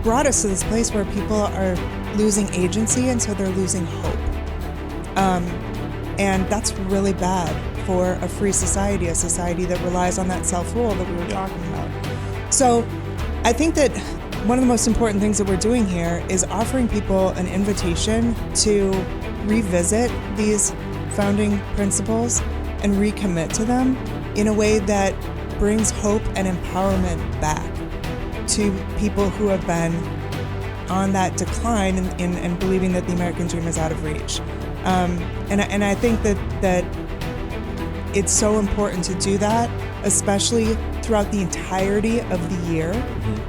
brought us to this place where people are losing agency, and so they're losing hope. And that's really bad for a free society, a society that relies on that self-rule that we were talking about. So I think that one of the most important things that we're doing here is offering people an invitation to revisit these founding principles and recommit to them in a way that brings hope and empowerment back to people who have been on that decline and believing that the American dream is out of reach. And I think that it's so important to do that, especially throughout the entirety of the year,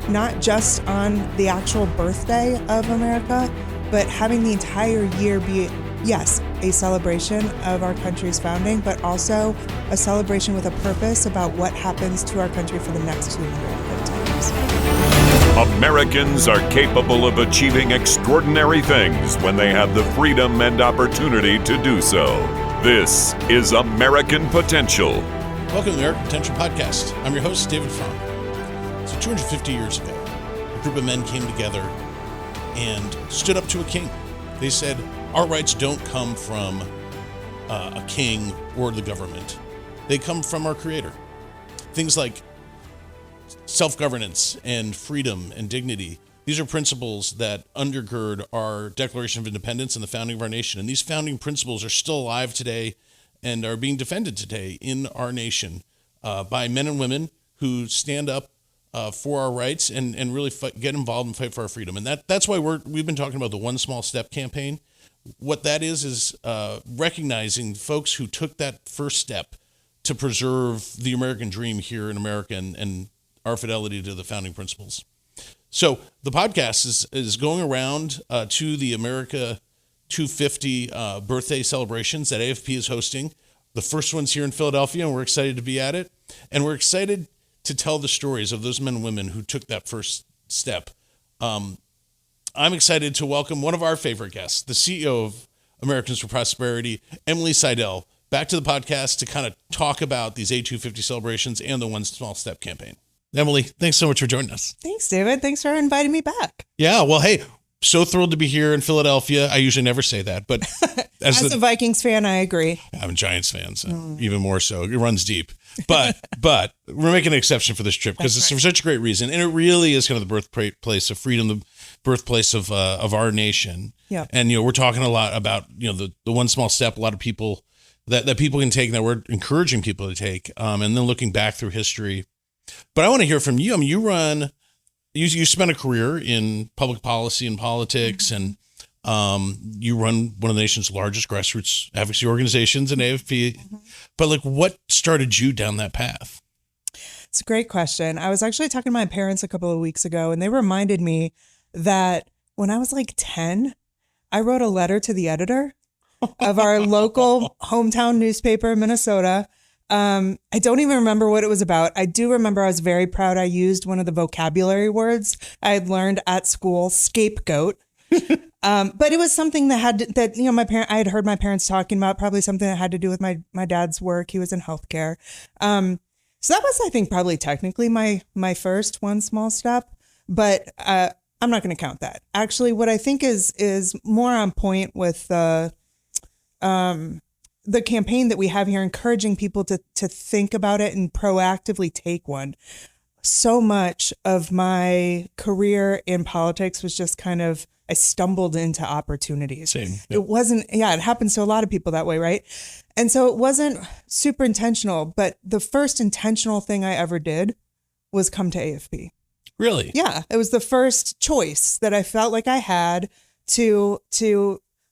not just on the actual birthday of America, but having the entire year be, yes, a celebration of our country's founding, but also a celebration with a purpose about what happens to our country for the next 250 years. Americans are capable of achieving extraordinary things when they have the freedom and opportunity to do so. This is American Potential. Welcome to the American Potential Podcast. I'm your host, David Fromm. So 250 years ago, a group of men came together and stood up to a king. They said, our rights don't come from a king or the government. They come from our Creator. Things like self-governance and freedom and dignity. These are principles that undergird our Declaration of Independence and the founding of our nation. And these founding principles are still alive today and are being defended today in our nation by men and women who stand up for our rights and really get involved and fight for our freedom. And that's why we've been talking about the One Small Step campaign. What that is recognizing folks who took that first step to preserve the American dream here in America and our fidelity to the founding principles. So the podcast is going around to the America 250 birthday celebrations that AFP is hosting. The first one's here in Philadelphia, and we're excited to be at it. And we're excited to tell the stories of those men and women who took that first step. I'm excited to welcome one of our favorite guests, the CEO of Americans for Prosperity, Emily Seidel, back to the podcast to kind of talk about these A250 celebrations and the One Small Step campaign. Emily, thanks so much for joining us. Thanks, David. Thanks for inviting me back. Yeah, well, hey, so thrilled to be here in Philadelphia. I usually never say that, but as a Vikings fan, I agree. I'm a Giants fan, so even more so. It runs deep. But we're making an exception for this trip because it's for such a great reason. And it really is kind of the birthplace of freedom, the birthplace of our nation. Yeah. And, we're talking a lot about, the one small step, a lot of people that people can take and that we're encouraging people to take. And then looking back through history. But I want to hear from you. I mean, you spent a career in public policy and politics, and you run one of the nation's largest grassroots advocacy organizations in AFP. But what started you down that path? It's a great question. I was actually talking to my parents a couple of weeks ago, and they reminded me that when I was 10, I wrote a letter to the editor of our local hometown newspaper in Minnesota. I don't even remember what it was about. I do remember I was very proud. I used one of the vocabulary words I had learned at school, scapegoat. But it was something that I had heard my parents talking about, probably something that had to do with my dad's work. He was in healthcare. So that was, I think, probably technically my first one small step, but, I'm not going to count that. Actually, what I think is more on point with the campaign that we have here, encouraging people to think about it and proactively take one. So much of my career in politics was just kind of, I stumbled into opportunities. Same. Yep. It wasn't, it happens to a lot of people that way, right? And so it wasn't super intentional, but the first intentional thing I ever did was come to AFP. Really? Yeah. It was the first choice that I felt like I had to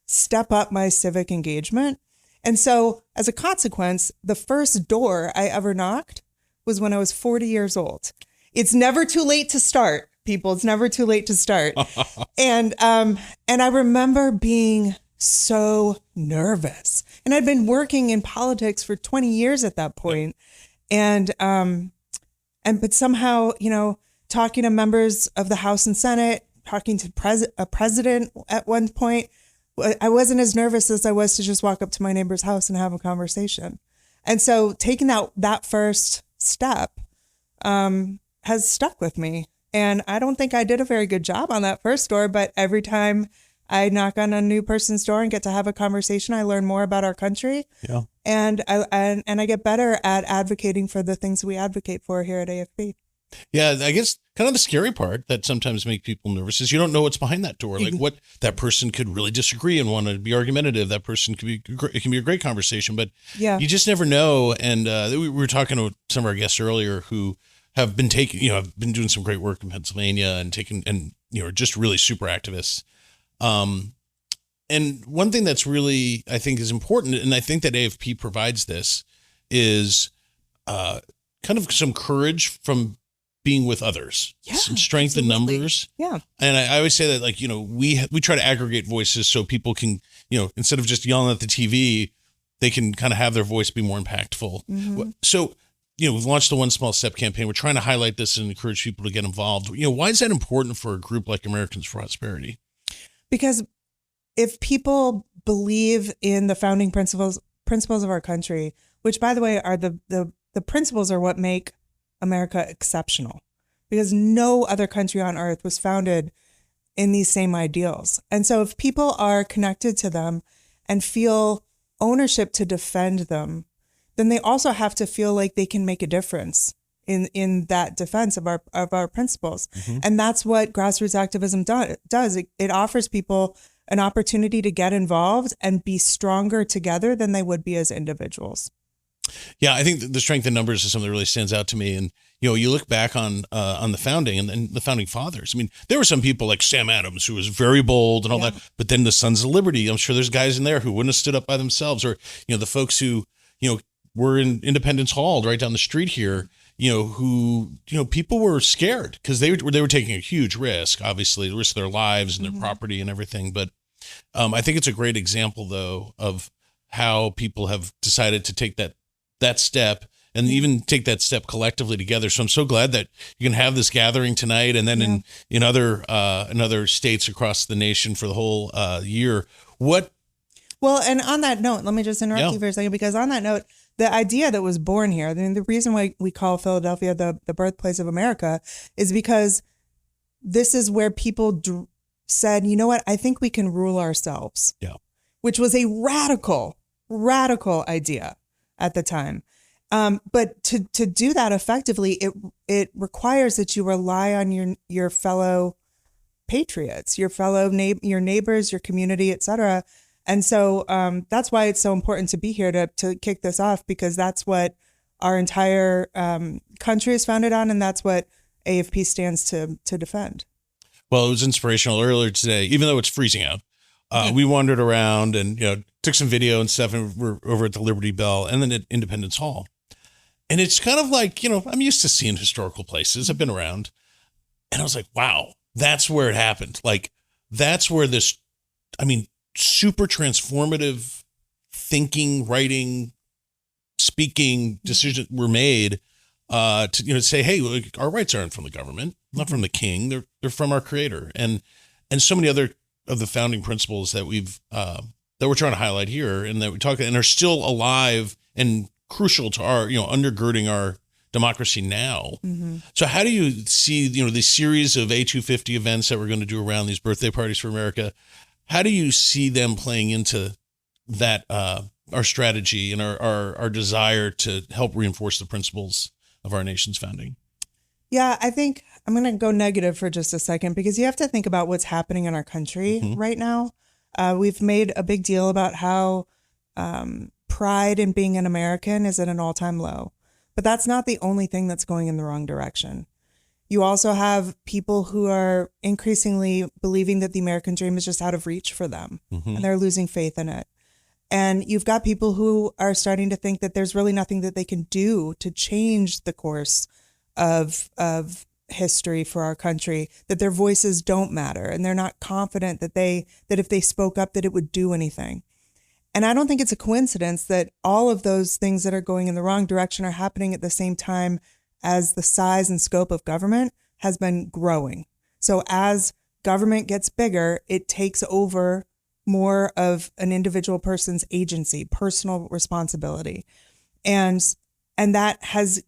step up my civic engagement. And so as a consequence, the first door I ever knocked was when I was 40 years old. It's never too late to start, people. It's never too late to start. And I remember being so nervous. And I'd been working in politics for 20 years at that point. But somehow, talking to members of the House and Senate, talking to a president at one point, I wasn't as nervous as I was to just walk up to my neighbor's house and have a conversation. And so taking that first step has stuck with me. And I don't think I did a very good job on that first door, but every time I knock on a new person's door and get to have a conversation, I learn more about our country. Yeah. And I get better at advocating for the things we advocate for here at AFP. Yeah, I guess kind of the scary part that sometimes make people nervous is you don't know what's behind that door. Like what that person could really disagree and want to be argumentative. That person it can be a great conversation, but you just never know. And we were talking to some of our guests earlier who have been have been doing some great work in Pennsylvania and just really super activists. And one thing that's really, I think, is important, and I think that AFP provides this, is kind of some courage from being with others, some strength in numbers. Yeah. And I always say that, like, we try to aggregate voices so people can, instead of just yelling at the TV, they can kind of have their voice be more impactful. Mm-hmm. So, we've launched the One Small Step campaign. We're trying to highlight this and encourage people to get involved. Why is that important for a group like Americans for Prosperity? Because if people believe in the founding principles of our country, which, by the way, are the principles are what make America exceptional, because no other country on earth was founded in these same ideals. And so if people are connected to them and feel ownership to defend them, then they also have to feel like they can make a difference in that defense of our principles. Mm-hmm. And that's what grassroots activism does. It offers people an opportunity to get involved and be stronger together than they would be as individuals. Yeah, I think the strength in numbers is something that really stands out to me. And, you look back on the founding and the founding fathers. I mean, there were some people like Sam Adams, who was very bold and all that, but then the Sons of Liberty, I'm sure there's guys in there who wouldn't have stood up by themselves, or, the folks who, were in Independence Hall right down the street here, who, people were scared because they were taking a huge risk, obviously, the risk of their lives and their property and everything. But I think it's a great example, though, of how people have decided to take that step and even take that step collectively together. So I'm so glad that you can have this gathering tonight, and then in other states across the nation for the whole year. Well, and on that note, let me just interrupt you for a second, because on that note, the idea that was born here, I mean, the reason why we call Philadelphia the birthplace of America is because this is where people said, you know what, I think we can rule ourselves. Yeah. Which was a radical idea at the time. But to do that effectively, it requires that you rely on your fellow patriots, your neighbors, your community, et cetera. And so that's why it's so important to be here to kick this off, because that's what our entire country is founded on, and that's what AFP stands to defend. Well, it was inspirational earlier today, even though it's freezing out. We wandered around and took some video and stuff, and we're over at the Liberty Bell and then at Independence Hall. And it's kind of like, I'm used to seeing historical places. I've been around, and I was like, wow, that's where it happened. Like, that's where this, super transformative thinking, writing, speaking decisions were made to say, hey, look, our rights aren't from the government, not from the king. They're from our creator. And so many other of the founding principles that that we're trying to highlight here, and that we talk and are still alive and crucial to our, undergirding our democracy now. Mm-hmm. So how do you see, these series of A250 events that we're going to do around these birthday parties for America? How do you see them playing into that, our strategy and our desire to help reinforce the principles of our nation's founding? Yeah, I think I'm going to go negative for just a second, because you have to think about what's happening in our country right now. We've made a big deal about how pride in being an American is at an all-time low. But that's not the only thing that's going in the wrong direction. You also have people who are increasingly believing that the American dream is just out of reach for them, and they're losing faith in it. And you've got people who are starting to think that there's really nothing that they can do to change the course of history for our country, that their voices don't matter, and they're not confident that if they spoke up that it would do anything. And I don't think it's a coincidence that all of those things that are going in the wrong direction are happening at the same time as the size and scope of government has been growing. So as government gets bigger, it takes over more of an individual person's agency, personal responsibility. And that has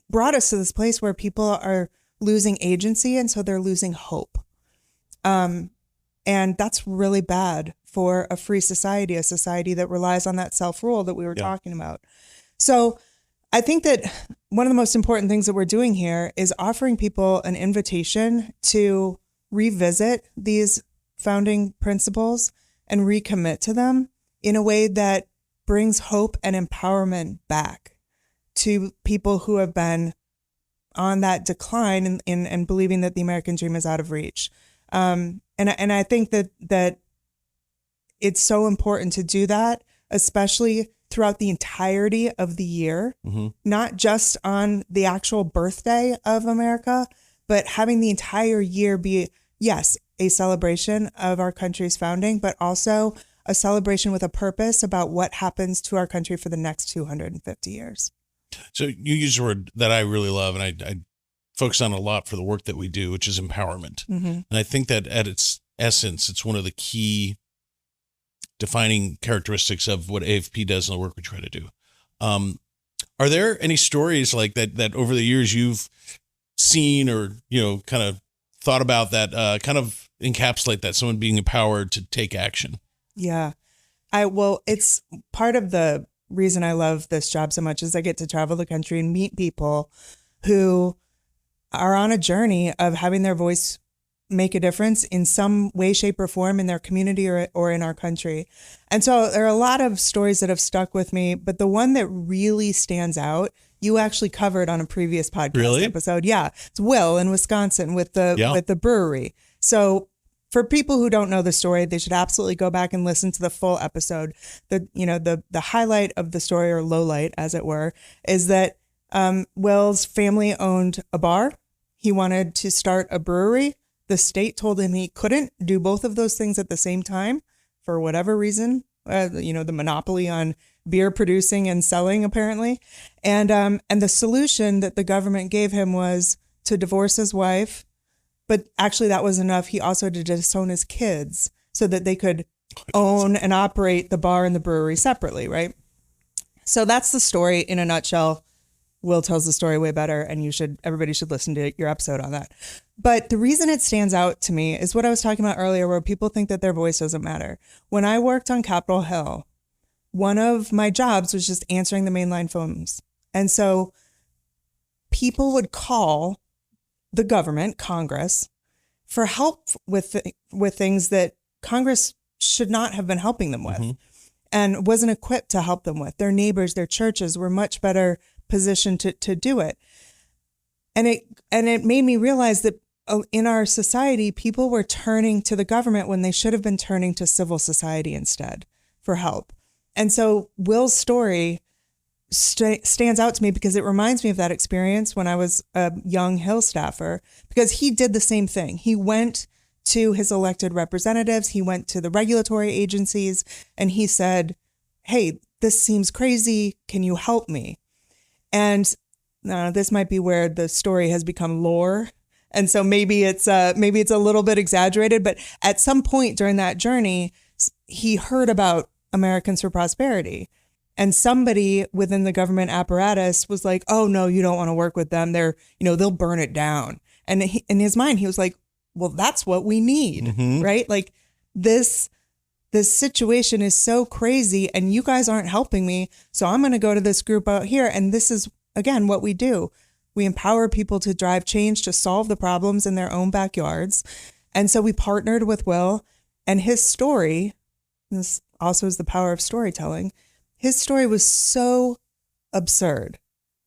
brought us to this place where people are losing agency, and so they're losing hope. And that's really bad for a free society, a society that relies on that self-rule that we were talking about. So I think that one of the most important things that we're doing here is offering people an invitation to revisit these founding principles and recommit to them in a way that brings hope and empowerment back to people who have been on that decline and believing that the American dream is out of reach. And I think that it's so important to do that, especially throughout the entirety of the year, not just on the actual birthday of America, but having the entire year be, yes, a celebration of our country's founding, but also a celebration with a purpose about what happens to our country for the next 250 years. So you use a word that I really love, and I focus on a lot for the work that we do, which is empowerment. And I think that at its essence, it's one of the key defining characteristics of what AFP does and the work we try to do. Are there any stories like that over the years you've seen or, kind of thought about that kind of encapsulate that, someone being empowered to take action? Yeah. It's part of the reason I love this job so much is I get to travel the country and meet people who are on a journey of having their voice make a difference in some way, shape, or form in their community or in our country. And so there are a lot of stories that have stuck with me, but the one that really stands out, you actually covered on a previous podcast episode. Yeah. It's Will in Wisconsin with the brewery. So for people who don't know the story, they should absolutely go back and listen to the full episode. The highlight of the story, or lowlight as it were, is that Will's family owned a bar. He wanted to start a brewery. The state told him he couldn't do both of those things at the same time for whatever reason, the monopoly on beer producing and selling, apparently. And the solution that the government gave him was to divorce his wife. But actually that was enough. He also had to disown his kids so that they could own and operate the bar and the brewery separately, right? So that's the story in a nutshell. Will tells the story way better, and everybody should listen to your episode on that. But the reason it stands out to me is what I was talking about earlier, where people think that their voice doesn't matter. When I worked on Capitol Hill, one of my jobs was just answering the mainline phones. And so people would call the government, Congress, for help with things that Congress should not have been helping them with and wasn't equipped to help them with. Their neighbors, their churches were much better positioned to do it. And it made me realize that in our society, people were turning to the government when they should have been turning to civil society instead for help. And so Will's story stands out to me because it reminds me of that experience when I was a young Hill staffer, because he did the same thing. He went to his elected representatives, he went to the regulatory agencies, and he said, hey, this seems crazy. Can you help me? And this might be where the story has become lore. And so maybe it's a little bit exaggerated, but at some point during that journey, he heard about Americans for Prosperity. And somebody within the government apparatus was like, oh, no, you don't want to work with them. They'll burn it down. And in his mind, he was like, well, that's what we need, right? Like this situation is so crazy and you guys aren't helping me. So I'm going to go to this group out here. And this is, again, what we do. We empower people to drive change, to solve the problems in their own backyards. And so we partnered with Will, and his story, this also is the power of storytelling. His story was so absurd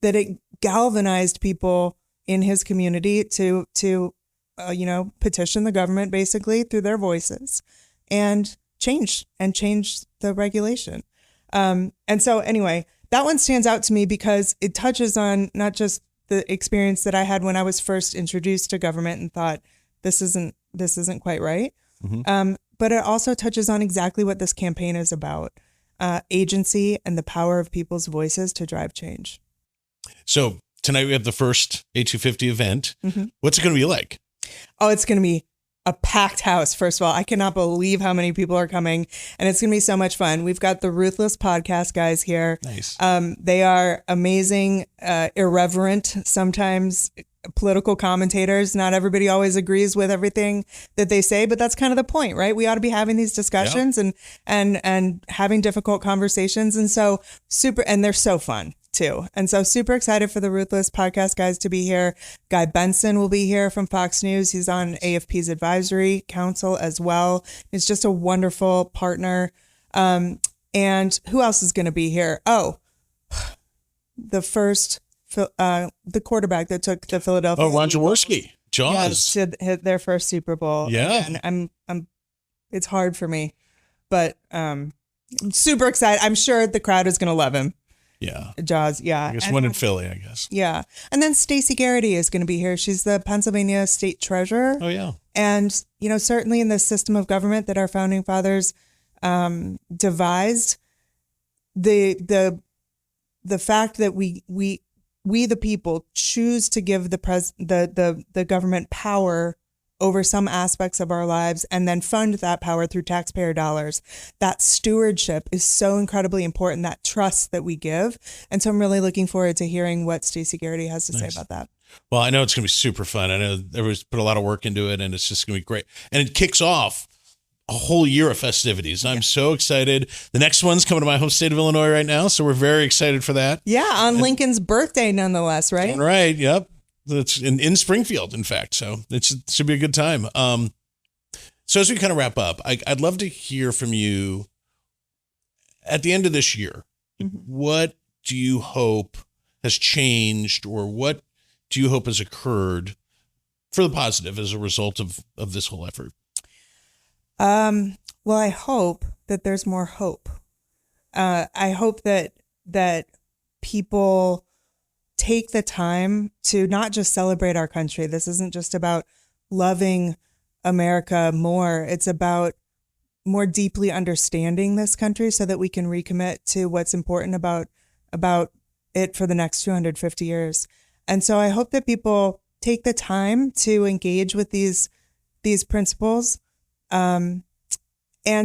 that it galvanized people in his community to petition the government basically through their voices and change the regulation. And so anyway, that one stands out to me because it touches on not just the experience that I had when I was first introduced to government and thought this isn't quite right. But it also touches on exactly what this campaign is about. Agency and the power of people's voices to drive change. So tonight we have the first A250 event. What's it going to be like? Oh, it's going to be a packed house. First of all, I cannot believe how many people are coming, and it's going to be so much fun. We've got the Ruthless podcast guys here. Nice. They are amazing, irreverent, sometimes political commentators. Not everybody always agrees with everything that they say, but that's kind of the point, right? We ought to be having these discussions and having difficult conversations. And so and they're so fun too. And so super excited for the Ruthless podcast guys to be here. Guy Benson will be here from Fox News. He's on AFP's advisory council as well. He's just a wonderful partner. And who else is going to be here? Oh, the quarterback that took the Philadelphia. Oh, Ron Jaworski. Jaws. Yeah, hit their first Super Bowl. Yeah. And it's hard for me, but I'm super excited. I'm sure the crowd is going to love him. Yeah. Jaws, yeah. I guess one in Philly, I guess. Yeah. And then Stacey Garrity is going to be here. She's the Pennsylvania State Treasurer. Oh, yeah. And, certainly in the system of government that our founding fathers devised, the fact that we the people choose to give the government power over some aspects of our lives and then fund that power through taxpayer dollars. That stewardship is so incredibly important, that trust that we give. And so I'm really looking forward to hearing what Stacey Garrity has to say about that. Well, I know it's going to be super fun. I know everyone's put a lot of work into it, and it's just going to be great. And it kicks off a whole year of festivities. And I'm so excited. The next one's coming to my home state of Illinois right now, so we're very excited for that. Yeah, on Lincoln's birthday nonetheless, right? Right, yep. It's in Springfield, in fact. So it should be a good time. So as we kind of wrap up, I'd love to hear from you at the end of this year. Mm-hmm. What do you hope has changed, or what do you hope has occurred for the positive as a result of this whole effort? Well, I hope that there's more hope. I hope that people take the time to not just celebrate our country. This isn't just about loving America more. It's about more deeply understanding this country so that we can recommit to what's important about it for the next 250 years. And so I hope that people take the time to engage with these principles and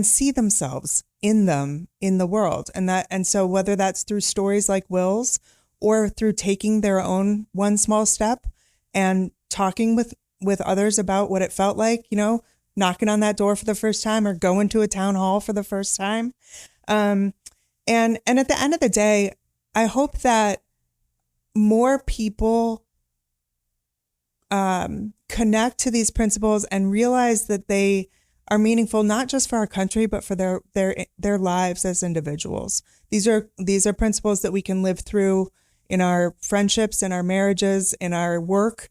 see themselves in them in the world. And so whether that's through stories like Will's, or through taking their own one small step and talking with others about what it felt like, knocking on that door for the first time or going to a town hall for the first time. And at the end of the day, I hope that more people connect to these principles and realize that they are meaningful, not just for our country, but for their lives as individuals. These are principles that we can live through in our friendships, in our marriages, in our work,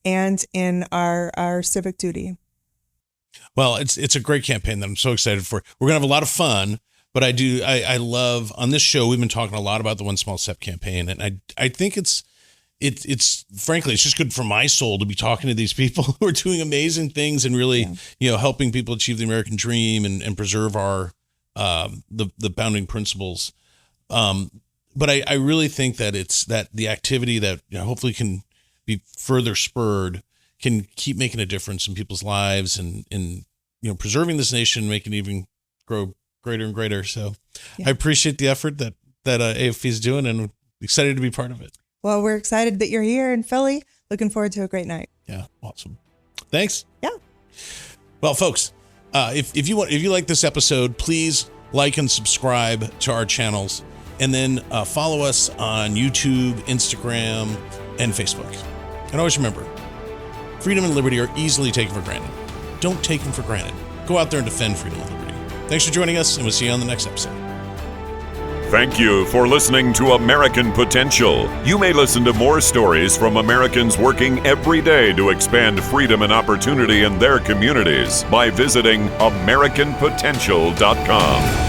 and in our civic duty. Well, it's a great campaign that I'm so excited for. We're going to have a lot of fun, but I love, on this show, we've been talking a lot about the One Small Step campaign, and I think it's frankly, it's just good for my soul to be talking to these people who are doing amazing things and really, helping people achieve the American dream and preserve our the founding principles. But I really think that it's that the activity that hopefully can be further spurred can keep making a difference in people's lives and preserving this nation, making it even grow greater and greater. So I appreciate the effort that AFP is doing, and excited to be part of it. Well, we're excited that you're here in Philly. Looking forward to a great night. Yeah, awesome. Thanks. Yeah. Well, folks, if you like this episode, please like and subscribe to our channels. And then follow us on YouTube, Instagram, and Facebook. And always remember, freedom and liberty are easily taken for granted. Don't take them for granted. Go out there and defend freedom and liberty. Thanks for joining us, and we'll see you on the next episode. Thank you for listening to American Potential. You may listen to more stories from Americans working every day to expand freedom and opportunity in their communities by visiting AmericanPotential.com.